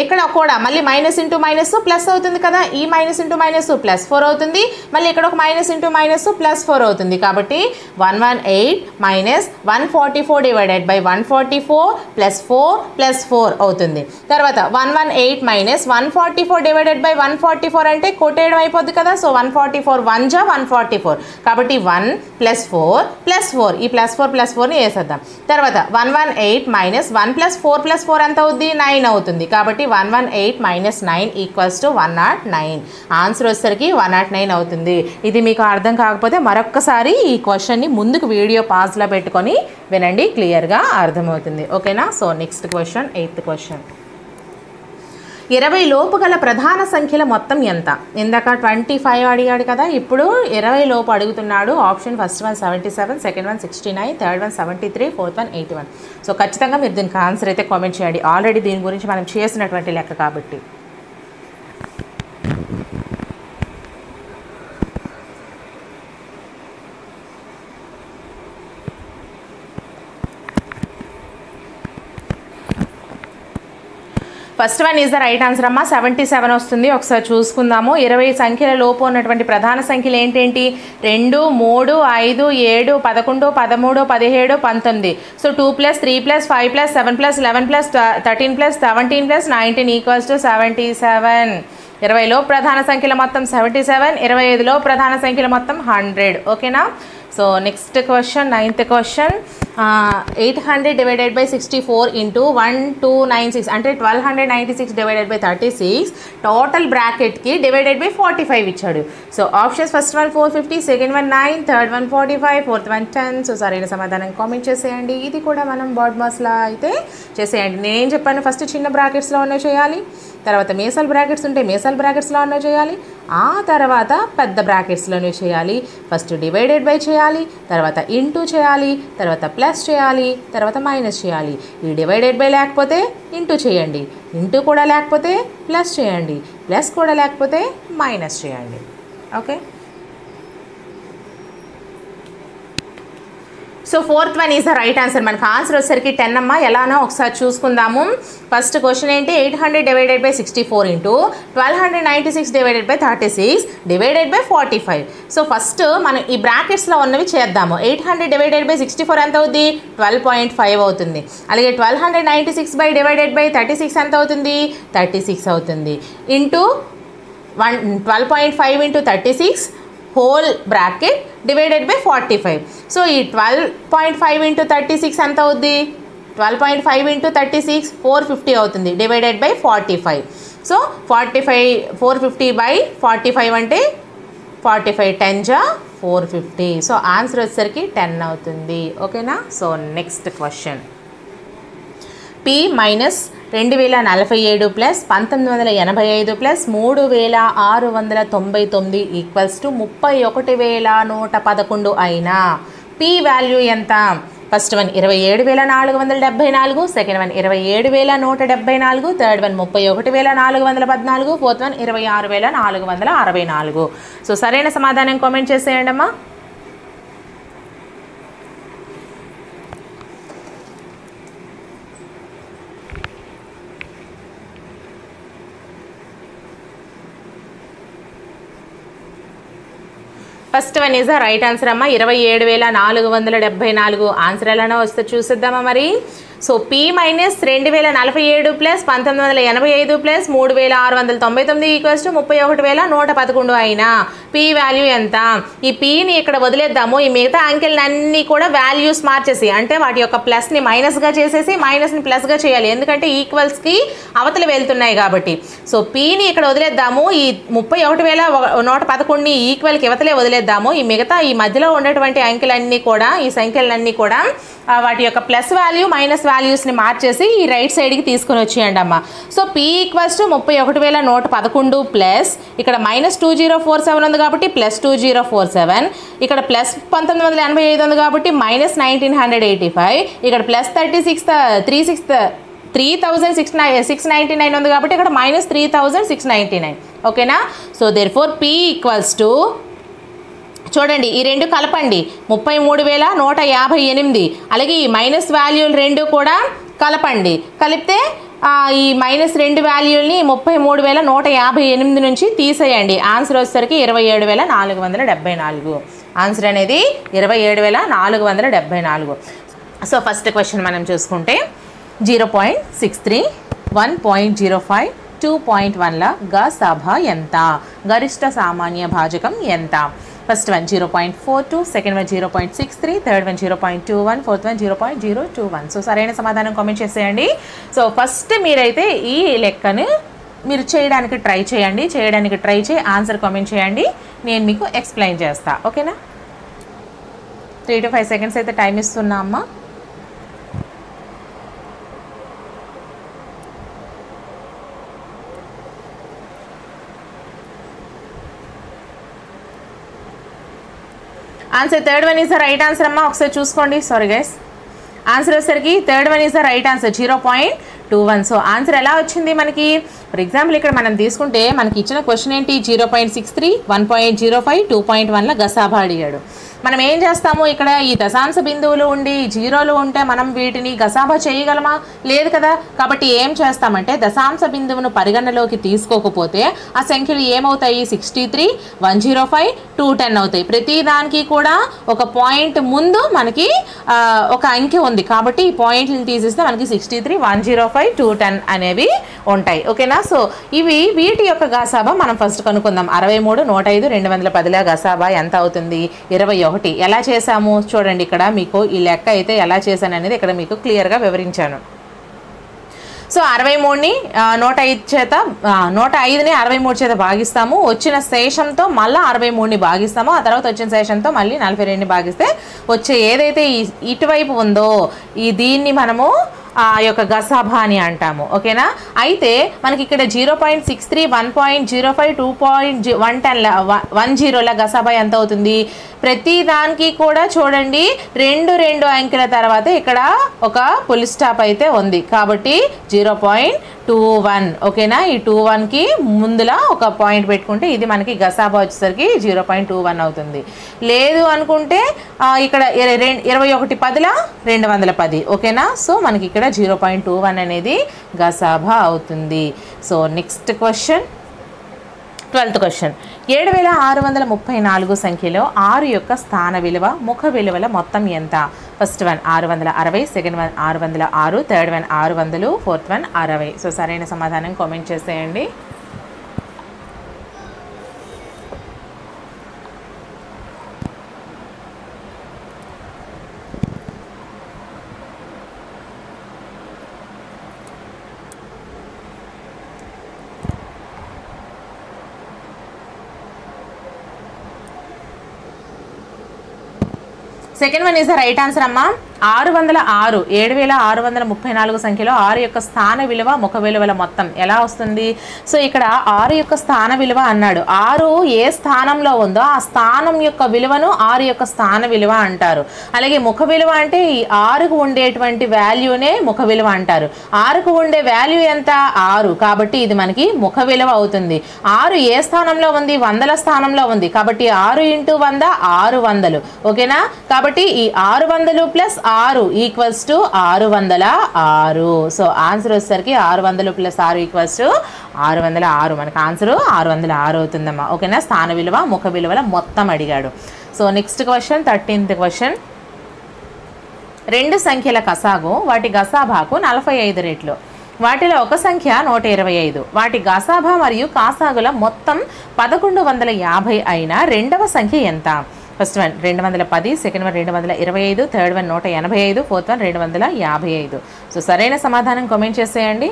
ఇక్కడ కూడా మళ్ళీ మైనస్ ఇంటూ మైనస్ ప్లస్ అవుతుంది కదా, ఈ మైనస్ ఇంటూ మైనస్ +4 అవుతుంది, మళ్ళీ ఇక్కడ ఒక మైనస్ ఇంటూ మైనస్ +4 అవుతుంది. కాబట్టి 118 మైనస్ 144 డివైడెడ్ బై 144 +4 అవుతుంది. తర్వాత 118 మైనస్ 144 డివైడెడ్ బై 144 అంటే కొట్టేయడం అయిపోద్ది కదా. సో 144 1 జా 144, కాబట్టి 1 + 4 ఈ +4ని వేసేద్దాం. తర్వాత 118 మైనస్ 1 + 4 ఎంత అవుద్ది, 9 అవుతుంది. కాబట్టి 118 మైనస్ 9 ఈక్వల్స్ టు 109. ఆన్సర్ వచ్చేసరికి 109 అవుతుంది. ఇది మీకు అర్థం కాకపోతే మరొక్కసారి ఈ క్వశ్చన్ని ముందుకు వీడియో పాజ్లో పెట్టుకొని వినండి, క్లియర్గా అర్థమవుతుంది. ఓకేనా. So next question, 8th question. 20 లోపు గల ప్రధాన సంఖ్యల మొత్తం ఎంత? ఇందాక 25 అడిగాడు కదా, ఇప్పుడు 20 లోపు అడుగుతున్నాడు. Option first one 77, second one 69, third one 73, fourth one 81. So ఖచ్చితంగా మీరు దీనికి ఆన్సర్ అయితే కామెంట్ చేయండి. ఆల్రెడీ దీని గురించి మనం చేసినటువంటి లెక్క కాబట్టి. First one is the right answer అమ్మా. 77 వస్తుంది. ఒకసారి చూసుకుందాము. 20 సంఖ్యల లోపు ఉన్నటువంటి ప్రధాన సంఖ్యలు ఏంటేంటి? 2, 3, 5, 7, 11, 13, 17, 19. So 2 + 3 + 5 + 7 + 11 + 13 + 17 + 19 equals to 77. 20లో ప్రధాన సంఖ్యల మొత్తం 77, 25లో ప్రధాన సంఖ్యల మొత్తం 100. ఓకేనా. So next question, 9th question. 800 divided by 64 into 1296 అంటే 1296 డివైడెడ్ బై 36 టోటల్ బ్రాకెట్కి డివైడెడ్ బై 45 ఇచ్చాడు. So options first one 450, second one 9, third one 45, fourth one 10. So సరైన సమాధానం కామెంట్ చేసేయండి. ఇది కూడా మనం బోర్డ్ మాస్లా అయితే చేసేయండి. నేనేం చెప్పాను, ఫస్ట్ చిన్న బ్రాకెట్స్లో ఉన్నవి చేయాలి, తర్వాత మీసాల్ బ్రాకెట్స్ ఉంటే మీసాల్ బ్రాకెట్స్లో ఉన్నవి చేయాలి, ఆ తర్వాత పెద్ద బ్రాకెట్స్లోనే చేయాలి. ఫస్ట్ డివైడెడ్ బై చేయాలి, తర్వాత ఇంటూ చేయాలి, తర్వాత ప్లస్ చేయాలి, తర్వాత మైనస్ చేయాలి. ఈ డివైడెడ్ బై లేకపోతే ఇంటూ చేయండి, ఇంటూ కూడా లేకపోతే ప్లస్ చేయండి, ప్లస్ కూడా లేకపోతే మైనస్ చేయండి. Okay. So fourth one is the right answer. మనకు ఆన్సర్ వచ్చేసరికి 10 అమ్మ. ఎలానో ఒకసారి చూసుకుందాము. ఫస్ట్ క్వశ్చన్ ఏంటి, 800 divided by 64 into 1296 divided by 36 divided by 45. So first మనం ఈ బ్రాకెట్స్లో ఉన్నవి చేద్దాము. 800 డివైడెడ్ బై 64 ఎంత అవుతుంది, 12.5 అవుతుంది. అలాగే 1296 బై డివైడెడ్ బై 36 ఎంత అవుతుంది, 36 అవుతుంది. Into 12.5 into 36 whole bracket divided by 45. So ఈ 12.5 ఇంటూ 36 ఎంత అవుద్ది, 12.5 ఇంటూ 36 450 అవుతుంది డివైడెడ్ బై 45. సో 450 బై 45 అంటే 45 10 జా 450. సో ఆన్సర్ వచ్చేసరికి 10 అవుతుంది. ఓకేనా. So next question. P minus 2047 plus 1985 plus 3699 equals to 31111 అయినా P వాల్యూ ఎంత? First one 27474, second one 27174, third one 31414, fourth one 26464. So సరైన సమాధానం కామెంట్ చేసేయండి అమ్మా. First one is the right answer అమ్మ. 27474 ఆన్సర్ ఎలానో వస్తే చూసిద్దామా మరి. So P minus 2047 plus 1985 plus 3699 equals to 31111 అయినా P వాల్యూ ఎంత? ఈ Pని ఇక్కడ వదిలేద్దాము. ఈ మిగతా అంకెలన్నీ కూడా వాల్యూస్ మార్చేసి, అంటే వాటి యొక్క ప్లస్ని మైనస్గా చేసేసి మైనస్ని ప్లస్గా చేయాలి, ఎందుకంటే ఈక్వల్స్కి అవతలు వెళ్తున్నాయి కాబట్టి. సో Pని ఇక్కడ వదిలేద్దాము. ఈ 31111ని ఈక్వల్కి ఇవతలే వదిలేద్దాము. ఈ మిగతా ఈ మధ్యలో ఉన్నటువంటి అంకెలన్నీ కూడా, ఈ సంఖ్యలన్నీ కూడా వాటి యొక్క ప్లస్ వాల్యూ మైనస్ వాల్యూస్ని మార్చేసి ఈ రైట్ సైడ్కి తీసుకొని వచ్చేయండి అమ్మ. So P equals to 31,111 plus ఇక్కడ మైనస్ 2047 ఉంది కాబట్టి ప్లస్ 2047, ఇక్కడ ప్లస్ 1985 ఉంది కాబట్టి మైనస్ 1985, ఇక్కడ ప్లస్ 3,699 ఉంది కాబట్టి ఇక్కడ మైనస్ 3,699. ఓకేనా? So therefore P equals to, చూడండి ఈ రెండు కలపండి, 33,158. అలాగే ఈ మైనస్ వాల్యూలు రెండు కూడా కలపండి. కలిపితే ఈ మైనస్ రెండు వాల్యూల్ని 33,158 నుంచి తీసేయండి. ఆన్సర్ వచ్చేసరికి 27,474. ఆన్సర్ అనేది 27,474. సో ఫస్ట్ క్వశ్చన్ మనం చూసుకుంటే 0.63, 1.05, 2.1ల గసాభా ఎంత? గరిష్ట సామాన్య భాజకం ఎంత? First one 0.42, second one 0.63, third one 0.21, fourth one 0.021. So సరైన సమాధానం కామెంట్ చేసేయండి. సో ఫస్ట్ మీరైతే ఈ లెక్కను మీరు చేయడానికి ట్రై చేయి, ఆన్సర్ కామెంట్ చేయండి, నేను మీకు ఎక్స్ప్లెయిన్ చేస్తా. ఓకేనా? 3 to 5 seconds అయితే టైం ఇస్తున్నా అమ్మా. Answer third one is the right answer అమ్మా. ఒకసారి చూసుకోండి. సారీ గైస్, ఆన్సర్ వచ్చేసరికి third one is the right answer, 0.21. So answer ఎలా వచ్చింది మనకి? ఫర్ ఎగ్జాంపుల్ ఇక్కడ మనం తీసుకుంటే మనకి ఇచ్చిన క్వశ్చన్ ఏంటి? 0.63, 1.05, 2.1ల గసాభా అడిగాడు. మనం ఏం చేస్తాము? ఇక్కడ ఈ దశాంశ బిందువులు ఉండి జీరోలు ఉంటే మనం వీటిని గసాభా చేయగలమా? లేదు కదా. కాబట్టి ఏం చేస్తామంటే దశాంశ బిందువును పరిగణలోకి తీసుకోకపోతే ఆ సంఖ్యలు ఏమవుతాయి? 63, 105, 210 అవుతాయి. ప్రతి దానికి కూడా ఒక పాయింట్ ముందు మనకి ఒక అంకె ఉంది కాబట్టి ఈ పాయింట్లు తీసేస్తే మనకి 63, 105, 210 అనేవి ఉంటాయి. ఓకేనా? సో ఇవి వీటి యొక్క గసాభా మనం ఫస్ట్ కనుక్కుందాం. 63, 105, 210ల గసాభా ఎంత అవుతుంది? 21. ఎలా చేసాము చూడండి. ఇక్కడ మీకు ఈ లెక్క అయితే ఎలా చేశాను అనేది ఇక్కడ మీకు క్లియర్గా వివరించాను. సో 63ని 105 చేత 105ని 63 చేత భాగిస్తాము. వచ్చిన శేషంతో మళ్ళీ 63ని భాగిస్తాము. ఆ తర్వాత వచ్చిన శేషంతో మళ్ళీ 42ని భాగిస్తే వచ్చే ఏదైతే ఇటువైపు ఉందో దీన్ని మనము ఆ యొక్క గసాభా అని అంటాము. ఓకేనా? అయితే మనకి ఇక్కడ 0.63, 1.05, 2.10ల గసాభా ఎంత అవుతుంది? ప్రతి దానికి కూడా చూడండి రెండు అంకెల తర్వాత ఇక్కడ ఒక ఫుల్ స్టాప్ అయితే ఉంది కాబట్టి 0.21. ఓకేనా? ఈ 21కి ముందులా ఒక పాయింట్ పెట్టుకుంటే ఇది మనకి గసాభా వచ్చేసరికి 0.21 అవుతుంది. లేదు అనుకుంటే ఇక్కడ 21 210. ఓకేనా? సో మనకి ఇక్కడ 0.21 అనేది గసాభా అవుతుంది. So next question, 12th question. 7,634 సంఖ్యలో 6 యొక్క స్థాన విలువ ముఖ విలువల మొత్తం ఎంత? First one 660, second one 606, third one 600, fourth one 60. So సరైన సమాధానం కామెంట్ చేసేయండి. Second one is the right answer అమ్మా. 606, 7,634 సంఖ్యలో 6 యొక్క స్థాన విలువ ముఖ విలువల మొత్తం ఎలా వస్తుంది? సో ఇక్కడ 6 యొక్క స్థాన విలువ అన్నాడు. 6 ఏ స్థానంలో ఉందో ఆ స్థానం యొక్క విలువను 6 యొక్క స్థాన విలువ అంటారు. అలాగే ముఖ విలువ అంటే ఈ 6కు ఉండేటువంటి వాల్యూనే ముఖ విలువ అంటారు. 6కు ఉండే వాల్యూ ఎంత? 6. కాబట్టి ఇది మనకి ముఖ విలువ అవుతుంది. 6 ఏ స్థానంలో ఉంది? 100ల స్థానంలో ఉంది కాబట్టి 6 × 100 600. ఓకేనా? కాబట్టి ఈ 600 plus 6 equals to 606. So answer వచ్చేసరికి 600 ప్లస్ 6 ఈక్వల్స్ టు 606. మనకు ఆన్సర్ 606 అవుతుందమ్మా. ఓకేనా? స్థాన విలువ ముఖ విలువల మొత్తం అడిగాడు. So next question, 13th question. 2 సంఖ్యల కసాగు వాటి గసాభాకు 45 రెట్లు. వాటిలో ఒక సంఖ్య 125. వాటి గసాభా మరియు కాసాగుల మొత్తం 1150 అయిన రెండవ సంఖ్య ఎంత? First one 210, second one 225, third one 185, fourth one 255. So సరైన సమాధానం కామెంట్ చేసేయండి.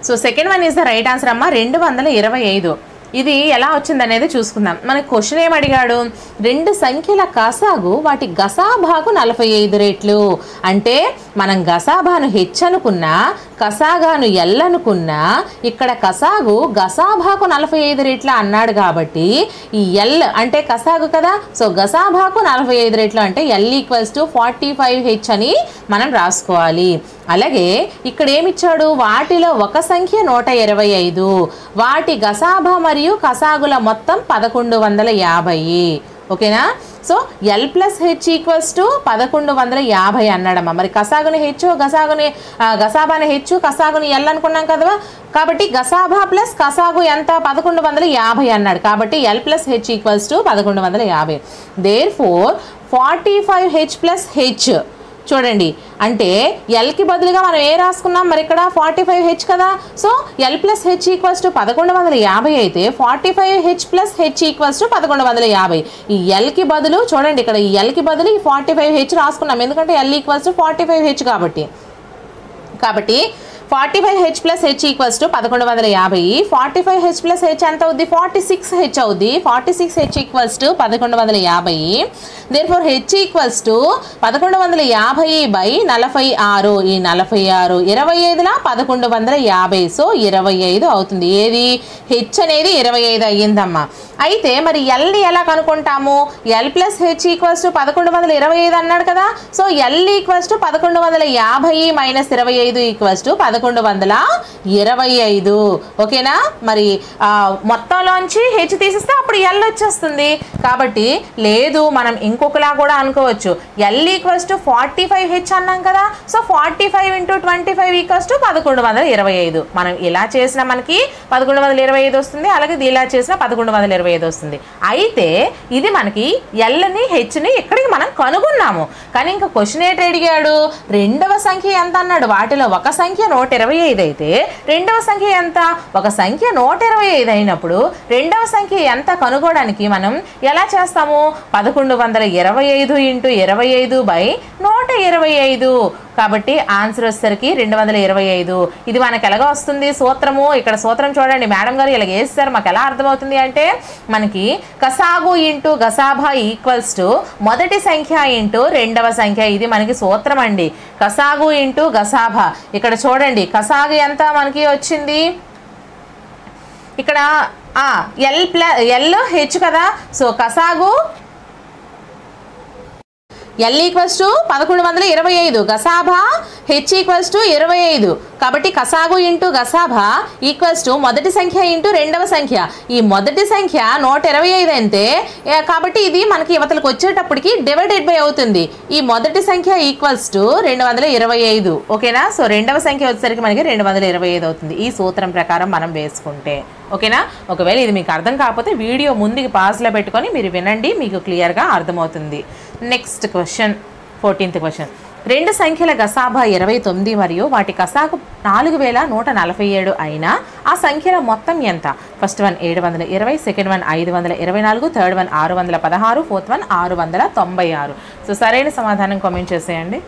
So second one is the right answer అమ్మ. 225. ఇది ఎలా వచ్చిందనేది చూసుకుందాం. మనకి క్వశ్చన్ ఏం అడిగాడు, రెండు సంఖ్యల కసాగు వాటి గసాభాకు 45 రెట్లు. అంటే మనం గసాభాను హెచ్ అనుకున్నా కసాగాను ఎల్ అనుకున్నా ఇక్కడ కసాగు గసాభాకు 45 రెట్ల అన్నాడు కాబట్టి ఈ ఎల్ అంటే కసాగు కదా, సో గసాభాకు 45 రెట్లు అంటే ఎల్ ఈక్వల్స్ టు 45H అని మనం రాసుకోవాలి. అలాగే ఇక్కడ ఏమిచ్చాడు, వాటిలో ఒక సంఖ్య 125, వాటి గసాభా మరియు కసాగుల మొత్తం 1150. ఓకేనా. So L plus H equals to 1150 అన్నాడమ్మా. మరి కసాగుని హెచ్ గసాబాని హెచ్ కసాగుని ఎల్ అనుకున్నాం కదా, కాబట్టి గసాభా ప్లస్ కసాగు ఎంత 1150 అన్నాడు. కాబట్టి L plus H equals to 1150. Therefore 45H plus H చూడండి, అంటే ఎల్కి బదులుగా మనం ఏ రాసుకున్నాం, మరి ఇక్కడ 45H కదా. So L plus H equals to 1150 అయితే 45H plus H equals to 1150. ఈ ఎల్కి బదులు చూడండి, ఇక్కడ ఈ ఎల్కి బదులు ఈ 45H రాసుకున్నాం, ఎందుకంటే ఎల్ ఈక్వల్స్ టు 45H కాబట్టి 45H plus H equals to 1150. 45H plus H ఎంత అవుద్ది, 46H అవుద్ది. 46H equals to 1150. Therefore H equals to 1150/46. ఈ 46 25లా 1150, సో 25 అవుతుంది. ఏది హెచ్ అనేది 25 అయ్యిందమ్మా. అయితే మరి ఎల్ని ఎలా కనుక్కుంటాము, L plus H equals to 1125 అన్నాడు కదా. So L equals to 1150 minus 25 equals to 1125. ఓకేనా. మరి మొత్తంలోంచి హెచ్ తీసిస్తే అప్పుడు ఎల్ వచ్చేస్తుంది. కాబట్టి లేదు, మనం ఇంకొకలా కూడా అనుకోవచ్చు, ఎల్ ఈక్వల్స్ టు 45H అన్నాం కదా. So 45 × 25 equals to 1125. మనం ఇలా చేసినా మనకి 1125 వస్తుంది, అలాగే ఇలా చేసినా 1125 వస్తుంది. అయితే ఇది మనకి ఎల్ని హెచ్ని ఇక్కడికి మనం కనుగొన్నాము. కానీ ఇంకా క్వశ్చన్ ఏంటి అడిగాడు, రెండవ సంఖ్య ఎంత అన్నాడు. వాటిలో ఒక సంఖ్య 125 అయితే రెండవ సంఖ్య ఎంత, ఒక సంఖ్య 125 అయినప్పుడు రెండవ సంఖ్య ఎంత కనుగొనడానికి మనం ఎలా చేస్తాము, 1125 × 25/125. కాబట్టి ఆన్సర్ వచ్చేసరికి 225. ఇది మనకు ఎలాగో వస్తుంది సూత్రము. ఇక్కడ సూత్రం చూడండి, మేడం గారు ఇలాగ వేస్తారు, మాకు ఎలా అర్థమవుతుంది అంటే మనకి కసాగు ఇంటూ గసాభా ఈక్వల్స్ టు మొదటి సంఖ్య ఇంటూ రెండవ సంఖ్య. ఇది మనకి సూత్రం అండి, కసాగు ఇంటూ గసాభా. ఇక్కడ చూడండి కసాగు ఎంత మనకి వచ్చింది, ఇక్కడ ఎల్ హెచ్ కదా. సో కసాగు ఎల్ ఈక్వల్స్ టు 1125, గసాభా హెచ్ ఈక్వల్స్ టు 25. కాబట్టి కసాగు ఇంటూ గసాభా ఈక్వల్స్ టు మొదటి సంఖ్య ఇంటూ రెండవ సంఖ్య. ఈ మొదటి సంఖ్య 125 అంటే కాబట్టి ఇది మనకి యువతలకు వచ్చేటప్పటికి డివైడెడ్ బై అవుతుంది. ఈ మొదటి సంఖ్య ఈక్వల్స్ టు 225. ఓకేనా. సో రెండవ సంఖ్య వచ్చేసరికి మనకి 225 అవుతుంది ఈ సూత్రం ప్రకారం మనం వేసుకుంటే. ఓకేనా. ఒకవేళ ఇది మీకు అర్థం కాకపోతే వీడియో ముందుకి పాజ్లో పెట్టుకొని మీరు వినండి, మీకు క్లియర్గా అర్థమవుతుంది. Next question, 14th question. రెండు సంఖ్యల గసాభా 29 మరియు వాటి కసాగు 4147 అయినా ఆ సంఖ్యల మొత్తం ఎంత? First one 720, second one 524, third one 616, fourth one 696. So సరైన సమాధానం కామెంట్ చేసేయండి.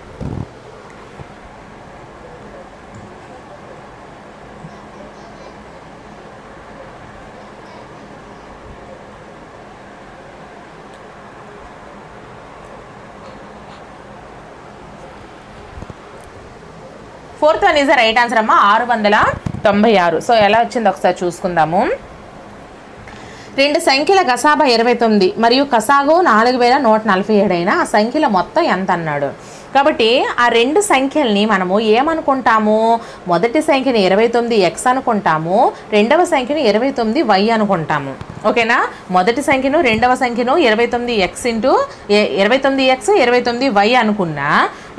Fourth one is the right answer అమ్మ, 696. సో ఎలా వచ్చిందో ఒకసారి చూసుకుందాము. రెండు సంఖ్యల గసాభా 29 మరియు కసాగు 4147 అయినా ఆ సంఖ్యల మొత్తం ఎంత అన్నాడు. కాబట్టి ఆ రెండు సంఖ్యల్ని మనము ఏమనుకుంటాము, మొదటి సంఖ్యని 29x అనుకుంటాము, రెండవ సంఖ్యను 29y అనుకుంటాము. ఓకేనా. మొదటి సంఖ్యను రెండవ సంఖ్యను 29x ఇంటూ 29y అనుకున్నా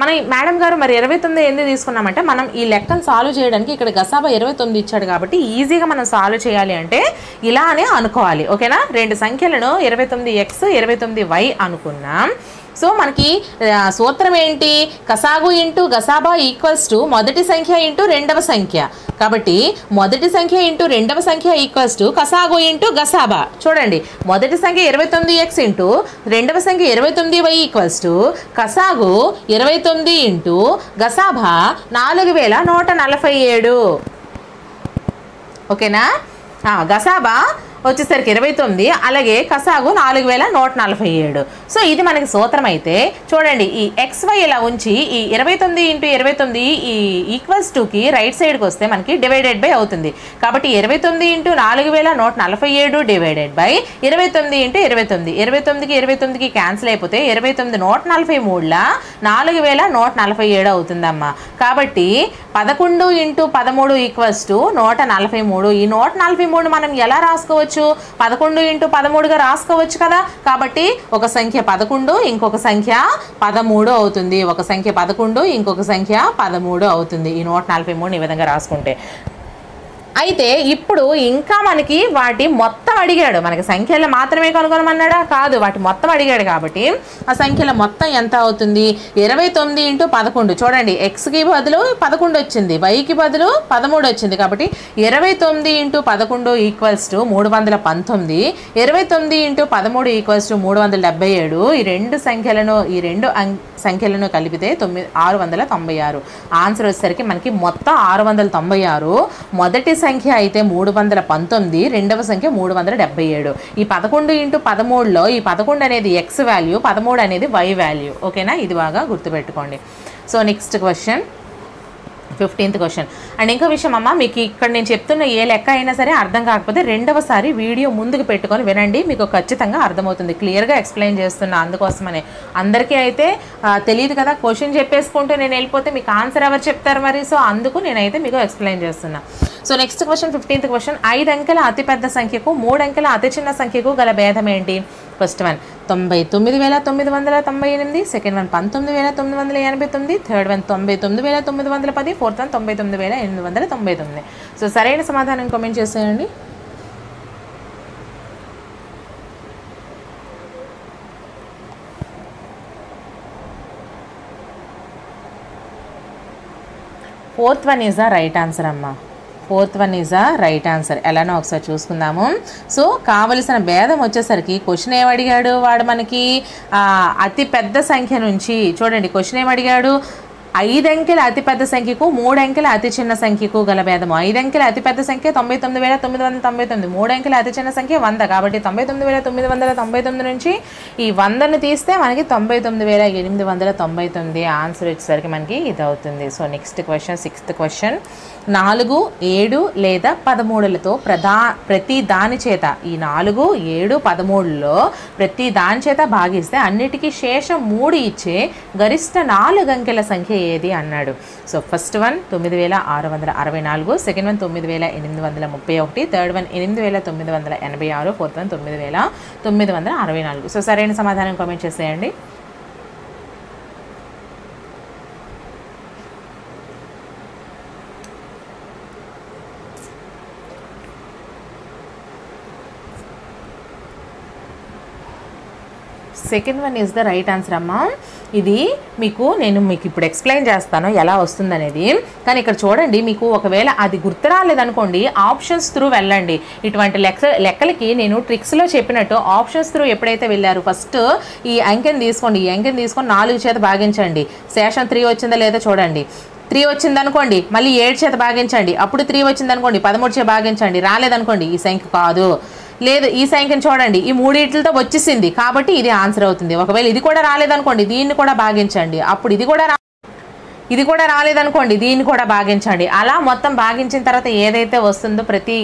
మనం మేడం గారు మరి 29 ఎందుకు తీసుకున్నామంటే మనం ఈ లెక్కను సాల్వ్ చేయడానికి ఇక్కడ గసాభా 29 ఇచ్చాడు కాబట్టి ఈజీగా మనం సాల్వ్ చేయాలి అంటే ఇలానే అనుకోవాలి. ఓకేనా. రెండు సంఖ్యలను 29x 29y అనుకున్నాం. సో మనకి సూత్రం ఏంటి, కసాగు ఇంటూ గసాభా ఈక్వల్స్ టు మొదటి సంఖ్య ఇంటూ రెండవ సంఖ్య. కాబట్టి మొదటి సంఖ్య ఇంటూ రెండవ సంఖ్య ఈక్వల్స్ టు కసాగు ఇంటూ గసాభా. చూడండి మొదటి సంఖ్య 29x ఇంటూ రెండవ సంఖ్య 29y ఈక్వల్స్ టు కసాగు 29 ఇంటూ గసాభా 4147. ఓకేనా. గసాబా వచ్చేసరికి 29, అలాగే కసాగు 4147. సో ఇది మనకి సూత్రం అయితే చూడండి, ఈ XY ఇలా ఉంచి ఈ 29 × 29 ఈ ఈక్వల్స్ టుకి రైట్ సైడ్కి వస్తే మనకి డివైడెడ్ బై అవుతుంది. కాబట్టి 29 × 4147 డివైడెడ్ బై 29 × 29. 29కి 29కి క్యాన్సిల్ అయిపోతే 29 143లా 4147 అవుతుందమ్మా. కాబట్టి 11 × 13 ఈక్వల్స్ టు 143. ఈ 143 మనం ఎలా రాసుకోవచ్చు? 11 × 13గా రాసుకోవచ్చు కదా. కాబట్టి ఒక సంఖ్య 11, ఇంకొక సంఖ్య 13 అవుతుంది. ఒక సంఖ్య 11, ఇంకొక సంఖ్య 13 అవుతుంది. ఈ 143 ఈ విధంగా రాసుకుంటే. అయితే ఇప్పుడు ఇంకా మనకి వాటి మొత్తం అడిగాడు. మనకి సంఖ్యలు మాత్రమే కనుగొనమన్నాడా? కాదు, వాటి మొత్తం అడిగాడు. కాబట్టి ఆ సంఖ్యల మొత్తం ఎంత అవుతుంది? 29 × 11. చూడండి, Xకి బదులు 11 వచ్చింది, Yకి బదులు 13 వచ్చింది. కాబట్టి 29 × 11 ఈక్వల్స్ టు 319. 29 × 13 equals to 377. ఈ రెండు సంఖ్యలను కలిపితే 696. ఆన్సర్ వచ్చేసరికి మనకి మొత్తం 696. మొదటి సంఖ్య అయితే 319, రెండవ సంఖ్య 377. ఈ 11 × 13లో ఈ 11 అనేది X వాల్యూ, 13 అనేది Y వాల్యూ. ఓకేనా, ఇది బాగా గుర్తుపెట్టుకోండి. So next question, 15th question. And ఇంకో విషయం అమ్మ, మీకు ఇక్కడ నేను చెప్తున్న ఏ లెక్క అయినా సరే అర్థం కాకపోతే రెండవసారి వీడియో ముందుకు పెట్టుకొని వినండి, మీకు ఖచ్చితంగా అర్థమవుతుంది. క్లియర్గా ఎక్స్ప్లెయిన్ చేస్తున్నా, అందుకోసమనే. అందరికీ అయితే తెలియదు కదా, క్వశ్చన్ చెప్పేసుకుంటూ నేను వెళ్ళిపోతే మీకు ఆన్సర్ ఎవరు చెప్తారు మరి. సో అందుకు నేనైతే మీకు ఎక్స్ప్లెయిన్ చేస్తున్నా. So next question, 15th question. 5 అంకెల అతిపెద్ద సంఖ్యకు 3 అంకెల అతి చిన్న సంఖ్యకు గల భేదం ఏంటి? First one 99,998, second one 19,989, third one 99,910, fourth one 99,899. So సరైన సమాధానం కామెంట్ చేసేయండి. Fourth one is the right answer అమ్మా. Fourth one is the right answer. ఎలానో ఒకసారి చూసుకుందాము. సో కావలసిన భేదం వచ్చేసరికి క్వశ్చన్ ఏమడిగాడు వాడు మనకి? అతి పెద్ద సంఖ్య నుంచి చూడండి, క్వశ్చన్ ఏమడిగాడు? 5 అంకెల అతిపెద్ద సంఖ్యకు 3 అంకెల అతి చిన్న సంఖ్యకు గల భేదము. 5 అంకెల అతిపెద్ద సంఖ్య 99,999, 3 అంకెల అతి చిన్న సంఖ్య 100. కాబట్టి 99,999 నుంచి ఈ 100ను తీస్తే మనకి 99,899. ఆన్సర్ వచ్చేసరికి మనకి ఇది అవుతుంది. So next question, 6th question. 4, 7 లేదా 13లతో ప్రతి దాని చేత, ఈ 4, 7, 13లో ప్రతి దాని చేత భాగిస్తే అన్నిటికీ శేషం 3 ఇచ్చే గరిష్ట 4 అంకెల సంఖ్య ఏది అన్నాడు. So first one 9,664, second one 9,831, third one 8,986, fourth one 9,964. So సరైన సమాధానం కామెంట్ చేసేయండి. Second one is the right answer అమ్మా. ఇది నేను మీకు ఇప్పుడు ఎక్స్ప్లెయిన్ చేస్తాను ఎలా వస్తుందనేది. కానీ ఇక్కడ చూడండి, మీకు ఒకవేళ అది గుర్తు రాలేదనుకోండి, ఆప్షన్స్ త్రూ వెళ్ళండి. ఇటువంటి లెక్కలకి నేను ట్రిక్స్లో చెప్పినట్టు ఆప్షన్స్ త్రూ ఎప్పుడైతే వెళ్ళారు, ఫస్ట్ ఈ అంకెని తీసుకోండి. ఈ అంకెని తీసుకొని 4 చేత భాగించండి. శేషం 3 వచ్చిందా లేదా చూడండి. 3 వచ్చిందనుకోండి, మళ్ళీ 7 చేత భాగించండి. అప్పుడు 3 వచ్చిందనుకోండి, 13 చేత భాగించండి. రాలేదనుకోండి, ఈ సంఖ్య కాదు. లేదు, ఈ సంఖ్యను చూడండి, ఈ 3 వచ్చేసింది కాబట్టి ఇది ఆన్సర్ అవుతుంది. ఒకవేళ ఇది కూడా రాలేదనుకోండి, దీన్ని కూడా భాగించండి. అప్పుడు ఇది కూడా రాలేదనుకోండి, దీన్ని కూడా భాగించండి. అలా మొత్తం భాగించిన తర్వాత ఏదైతే వస్తుందో, ప్రతి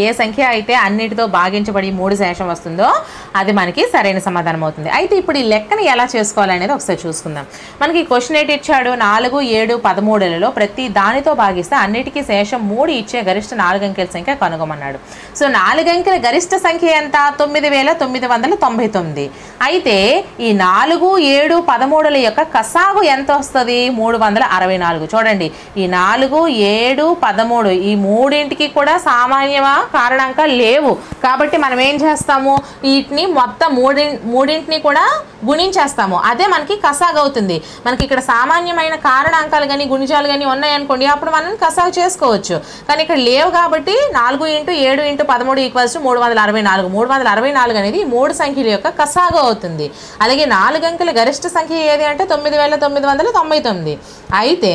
ఏ సంఖ్య అయితే అన్నిటితో భాగించబడి 3 శేషం వస్తుందో అది మనకి సరైన సమాధానం అవుతుంది. అయితే ఇప్పుడు ఈ లెక్కని ఎలా చేసుకోవాలనేది ఒకసారి చూసుకుందాం. మనకి క్వశ్చన్ ఏంటి ఇచ్చాడు? 4, 7, 13లలో ప్రతి దానితో భాగిస్తే అన్నిటికీ శేషం 3 ఇచ్చే గరిష్ట 4 అంకెల సంఖ్య కనుగొమన్నాడు. సో 4 అంకెల గరిష్ట సంఖ్య ఎంత? 9,999. అయితే ఈ 4, 7, 13ల యొక్క కసాగు ఎంత వస్తుంది? 364. చూడండి, ఈ 4, 7, 13 ఈ మూడింటికి కూడా సామాన్య కారణాంకాలు లేవు. కాబట్టి మనం ఏం చేస్తాము? వీటిని మొత్తం మూడింటిని కూడా గుణించేస్తాము. అదే మనకి కసాగు అవుతుంది. మనకి ఇక్కడ సామాన్యమైన కారణాంకాలు కానీ గుణిజాలు కానీ ఉన్నాయనుకోండి, అప్పుడు మనం కసాగు చేసుకోవచ్చు. కానీ ఇక్కడ లేవు కాబట్టి 4 × 7 × 13 = 364. 364 అనేది 3 సంఖ్యల యొక్క కసాగు అవుతుంది. అలాగే 4 అంకెల గరిష్ట సంఖ్య ఏది అంటే 9,999. అయితే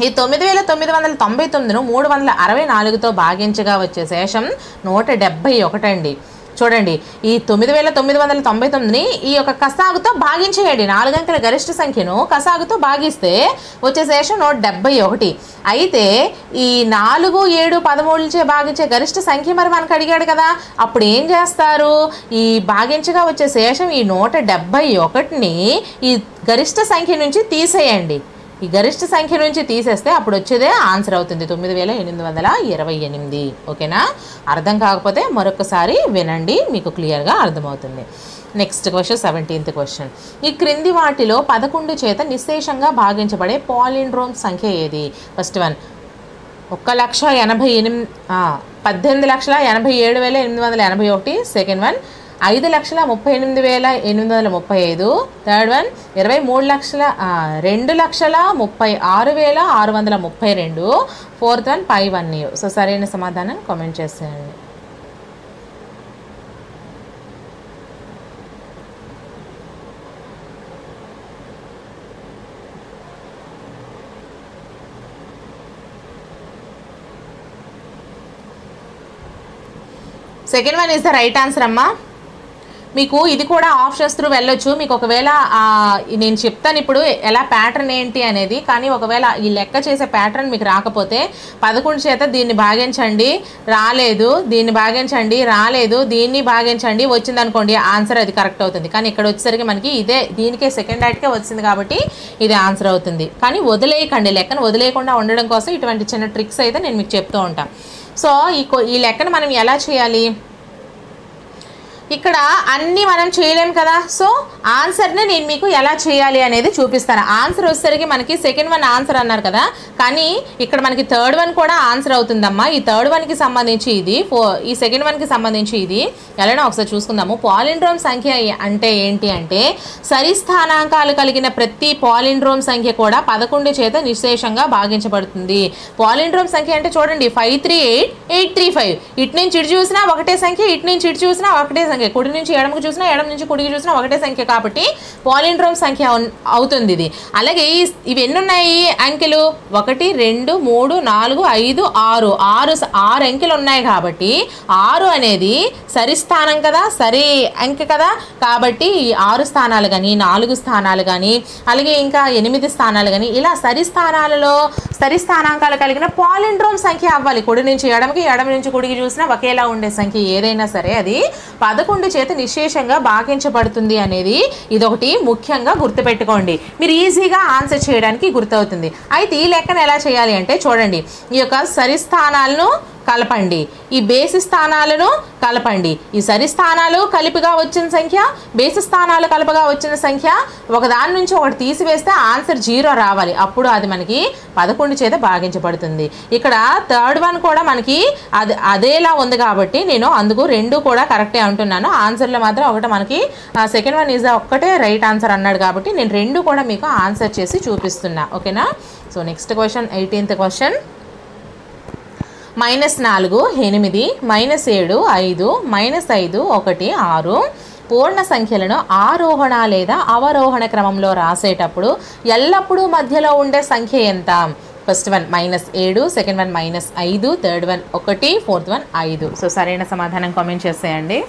ఈ 9999ను 364తో భాగించగా వచ్చే శేషం 171 అండి. చూడండి, ఈ 9999ని ఈ యొక్క కసాగుతో భాగించేయండి. 4 అంకెల గరిష్ట సంఖ్యను కసాగుతో భాగిస్తే వచ్చే శేషం 171. అయితే ఈ 4, 7, 13చే భాగించే గరిష్ట సంఖ్య మరి మనకు అడిగాడు కదా, అప్పుడు ఏం చేస్తారు? ఈ భాగించగా వచ్చే శేషం ఈ 171ని ఈ గరిష్ట సంఖ్య నుంచి తీసేయండి. ఈ గరిష్ట సంఖ్య నుంచి తీసేస్తే అప్పుడు వచ్చేదే ఆన్సర్ అవుతుంది 9828. ఓకేనా? అర్థం కాకపోతే మరొకసారి వినండి, మీకు క్లియర్గా అర్థమవుతుంది. Next question, 17th question. ఈ క్రింది వాటిలో 11 చేత నిశ్శేషంగా భాగించబడే పాలిండ్రోమ్ సంఖ్య ఏది? First one 18,87,881. Second one 5,38,835. Third one 2,36,632. Fourth one 5 so సరైన సమాధానం కామెంట్ చేసేయండి. Second one is the right answer అమ్మా. మీకు ఇది కూడా ఆప్షన్స్ త్రూ వెళ్ళొచ్చు. మీకు ఒకవేళ నేను చెప్తాను ఇప్పుడు ఎలా ప్యాటర్న్ ఏంటి అనేది, కానీ ఒకవేళ ఈ లెక్క చేసే ప్యాటర్న్ మీకు రాకపోతే 11 చేత దీన్ని భాగించండి, రాలేదు, దీన్ని భాగించండి, రాలేదు, దీన్ని భాగించండి, వచ్చిందనుకోండి ఆన్సర్ అది కరెక్ట్ అవుతుంది. కానీ ఇక్కడ వచ్చేసరికి మనకి ఇదే దీనికే సెకండ్ డైట్కే వచ్చింది కాబట్టి ఇది ఆన్సర్ అవుతుంది. కానీ వదిలేయకండి, లెక్కను వదిలేయకుండా ఉండడం కోసం ఇటువంటి చిన్న ట్రిక్స్ అయితే నేను మీకు చెప్తూ ఉంటాను. సో ఈ లెక్కను మనం ఎలా చేయాలి? ఇక్కడ అన్నీ మనం చేయలేం కదా, సో ఆన్సర్ని నేను మీకు ఎలా చేయాలి అనేది చూపిస్తాను. ఆన్సర్ వచ్చేసరికి మనకి సెకండ్ వన్ ఆన్సర్ అన్నారు కదా, కానీ ఇక్కడ మనకి థర్డ్ వన్ కూడా ఆన్సర్ అవుతుందమ్మా. ఈ థర్డ్ వన్కి సంబంధించి ఇది, ఈ సెకండ్ వన్కి సంబంధించి ఇది ఎలానో ఒకసారి చూసుకుందాము. పాలిండ్రోమ్ సంఖ్య అంటే ఏంటి అంటే సరిస్థానాంకాలు కలిగిన ప్రతి పాలిండ్రోమ్ సంఖ్య కూడా 11 చేత నిశ్శేషంగా భాగించబడుతుంది. పాలిండ్రోమ్ సంఖ్య అంటే చూడండి 538,835. ఇటు నుంచి ఇటు చూసినా ఒకటే సంఖ్య, ఇటు నుంచి ఇటు చూసినా ఒకటే సంఖ్య, కుడి నుంచి ఎడమకు చూసినా ఎడమ నుంచి కుడికి చూసినా ఒకటే సంఖ్య కాబట్టి పాలిండ్రోమ్ సంఖ్య అవుతుంది ఇది. అలాగే ఇవి ఎన్ని ఉన్నాయి అంకెలు? 1, 2, 3, 4, 5, 6 అంకెలు ఉన్నాయి కాబట్టి 6 అనేది సరిస్థానం కదా, సరి అంకె కదా, కాబట్టి ఈ 6 స్థానాలు కానీ 4 స్థానాలు కానీ అలాగే ఇంకా 8 స్థానాలు కానీ ఇలా సరిస్థానాంకాలు కలిగిన పాలిండ్రోమ్ సంఖ్య అవ్వాలి. కుడి నుంచి ఎడమకి, ఎడమ నుంచి కుడికి చూసినా ఒకేలా ఉండే సంఖ్య ఏదైనా సరే అది 11 చేత నిశ్శేషంగా భాగించబడుతుంది అనేది ఇదొకటి ముఖ్యంగా గుర్తుపెట్టుకోండి. మీరు ఈజీగా ఆన్సర్ చేయడానికి గుర్తవుతుంది. అయితే ఈ లెక్కను ఎలా చేయాలి అంటే చూడండి, ఈ యొక్క సరిస్థానాలను కలపండి, ఈ బేసి స్థానాలను కలపండి. ఈ సరిస్థానాలు కలిపిగా వచ్చిన సంఖ్య, బేసి స్థానాలు కలపగా వచ్చిన సంఖ్య ఒకదాని నుంచి ఒకటి తీసివేస్తే ఆన్సర్ 0 రావాలి. అప్పుడు అది మనకి 11 చేత భాగించబడుతుంది. ఇక్కడ థర్డ్ వన్ కూడా మనకి అదేలా ఉంది కాబట్టి నేను అందుకు 2 కూడా కరెక్టే అంటున్నాను. ఆన్సర్లో మాత్రం ఒకటి మనకి సెకండ్ వన్ ఈజ్ ఒక్కటే రైట్ ఆన్సర్ అన్నాడు కాబట్టి నేను 2 కూడా మీకు ఆన్సర్ చేసి చూపిస్తున్నా. ఓకేనా? So next question, 18th question. -4 8, -7 5, -5 1 6 పూర్ణ సంఖ్యలను ఆరోహణ లేదా అవరోహణ క్రమంలో రాసేటప్పుడు ఎల్లప్పుడూ మధ్యలో ఉండే సంఖ్య ఎంత? First one -7, second one -5, third one 1, fourth one 5. So సరైన సమాధానం కామెంట్ చేసేయండి.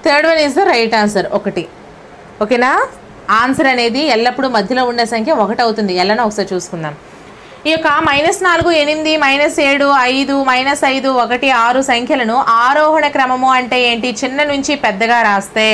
Third one is the right answer 1. ఓకేనా? ఆన్సర్ అనేది ఎల్లప్పుడూ మధ్యలో ఉండే సంఖ్య 1 అవుతుంది. ఎలానో ఒకసారి చూసుకుందాం. ఈ యొక్క -4 8, -7 5, -5 1 6 సంఖ్యలను ఆరోహణ క్రమము అంటే ఏంటి? చిన్న నుంచి పెద్దగా రాస్తే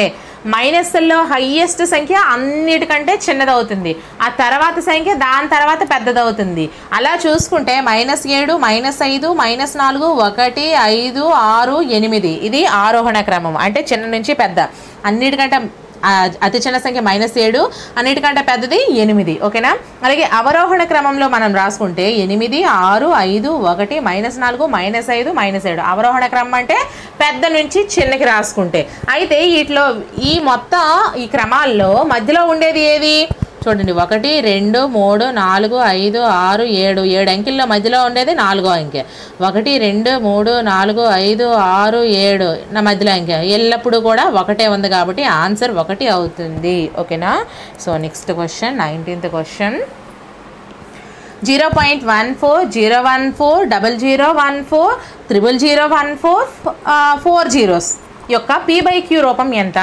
మైనస్లో హయ్యెస్ట్ సంఖ్య అన్నిటికంటే చిన్నదవుతుంది, ఆ తర్వాత సంఖ్య దాని తర్వాత పెద్దదవుతుంది. అలా చూసుకుంటే -7 -5 -4 1 5 6 8 ఇది ఆరోహణ క్రమం అంటే చిన్న నుంచి పెద్ద. అన్నిటికంటే అతి చిన్న సంఖ్య -7, అన్నిటికంటే పెద్దది 8. ఓకేనా. అలాగే అవరోహణ క్రమంలో మనం రాసుకుంటే 8, 6, 5, 1, -4, -5, -7 అవరోహణ క్రమం అంటే పెద్ద నుంచి చిన్నకి రాసుకుంటే. అయితే వీటిలో ఈ మొత్తం ఈ క్రమాల్లో మధ్యలో ఉండేది ఏది చూడండి, 1, 2, 3, 4, 5, 6, 7 7 అంకెల్లో మధ్యలో ఉండేది 4వ అంకె. 1, 2, 3, 4, 5, 6, 7 నా మధ్యలో అంకె ఎల్లప్పుడూ కూడా 1 ఉంది కాబట్టి ఆన్సర్ 1 అవుతుంది. ఓకేనా. So next question, 19th question. 0.14, 014, 0014, 0014, 4 zeros యొక్క p/q రూపం ఎంత?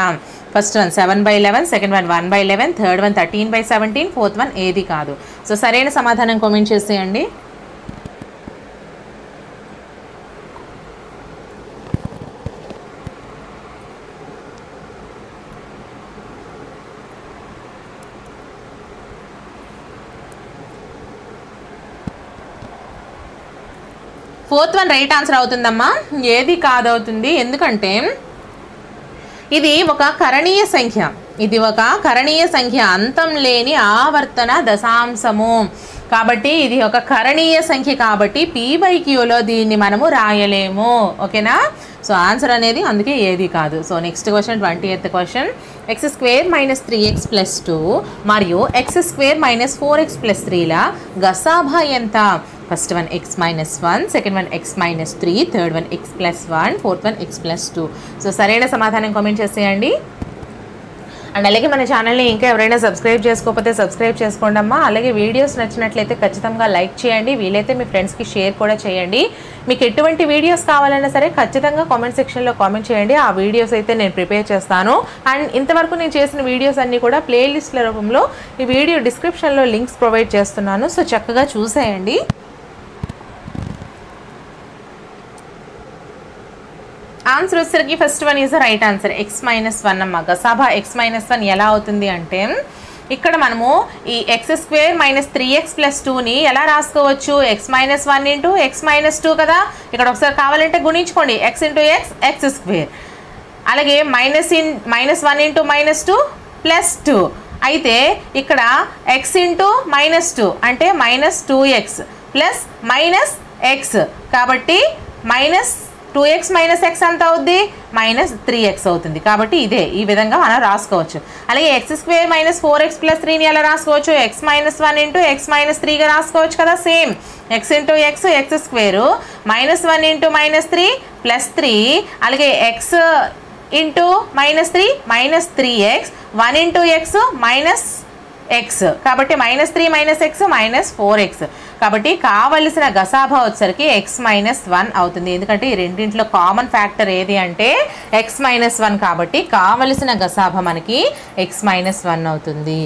First one 7/11, second one 1/11, third one 13/17, fourth one ఏది కాదు. సో సరైన సమాధానం కామెంట్ చేసేయండి. ఫోర్త్ వన్ రైట్ ఆన్సర్ అవుతుందమ్మా. ఏది కాదవుతుంది, ఎందుకంటే ఇది ఒక కరణీయ సంఖ్య. ఇది ఒక కరణీయ సంఖ్య, అంతం లేని ఆవర్తన దశాంశము కాబట్టి ఇది ఒక కరణీయ సంఖ్య కాబట్టి p/qలో దీన్ని మనము రాయలేము. ఓకేనా. సో ఆన్సర్ అనేది అందుకే ఏది కాదు. So next question, 20th question. x² - 3x + 2 మరియు x² - 4x + 3ల గసాభా ఎంత? First one x - 1, second one x - 3, third one x + 1, fourth one x + 2. So సరైన సమాధానం కామెంట్ చేసేయండి. అండ్ అలాగే మన ఛానల్ని ఇంకా ఎవరైనా సబ్స్క్రైబ్ చేసుకోకపోతే సబ్స్క్రైబ్ చేసుకోండి అమ్మా. అలాగే వీడియోస్ నచ్చినట్లయితే ఖచ్చితంగా లైక్ చేయండి, వీలైతే మీ ఫ్రెండ్స్కి షేర్ కూడా చేయండి. మీకు ఎటువంటి వీడియోస్ కావాలన్నా సరే ఖచ్చితంగా కామెంట్ సెక్షన్లో కామెంట్ చేయండి. ఆ వీడియోస్ అయితే నేను ప్రిపేర్ చేస్తాను. అండ్ ఇంతవరకు నేను చేసిన వీడియోస్ అన్నీ కూడా ప్లేలిస్ట్ల రూపంలో ఈ వీడియో డిస్క్రిప్షన్లో లింక్స్ ప్రొవైడ్ చేస్తున్నాను. సో చక్కగా చూసేయండి. ఆన్సర్ వచ్చేసరికి first one is the right answer, x - 1 అమ్మ. గసాభా x - 1 ఎలా అవుతుంది అంటే ఇక్కడ మనము ఈ x² - 3x + 2ని ఎలా రాసుకోవచ్చు? x - 1 ఇంటూ x - 2 కదా. ఇక్కడ ఒకసారి కావాలంటే గుణించుకోండి, x ఇంటూ x² అలాగే -1 ఇంటూ -2 + 2. అయితే ఇక్కడ x ఇంటూ -2 అంటే -2x ప్లస్ -x కాబట్టి -2x - x ఎంత అవుద్ది? -3x అవుతుంది. కాబట్టి ఇదే ఈ విధంగా మనం రాసుకోవచ్చు. అలాగే x² - 4x + 3ని ఎలా రాసుకోవచ్చు? x - 1 ఇంటూ x - 3గా రాసుకోవచ్చు కదా. Same x into x² -1 into -3 + 3 అలాగే x into -3 -3x 1 into x -x కాబట్టి -3 - x -4x కాబట్టి కావలసిన గసాభా వచ్చేసరికి x - 1 అవుతుంది. ఎందుకంటే ఈ రెండింటిలో కామన్ ఫ్యాక్టర్ ఏది అంటే x - 1 కాబట్టి కావలసిన గసాభా మనకి x - 1 అవుతుంది.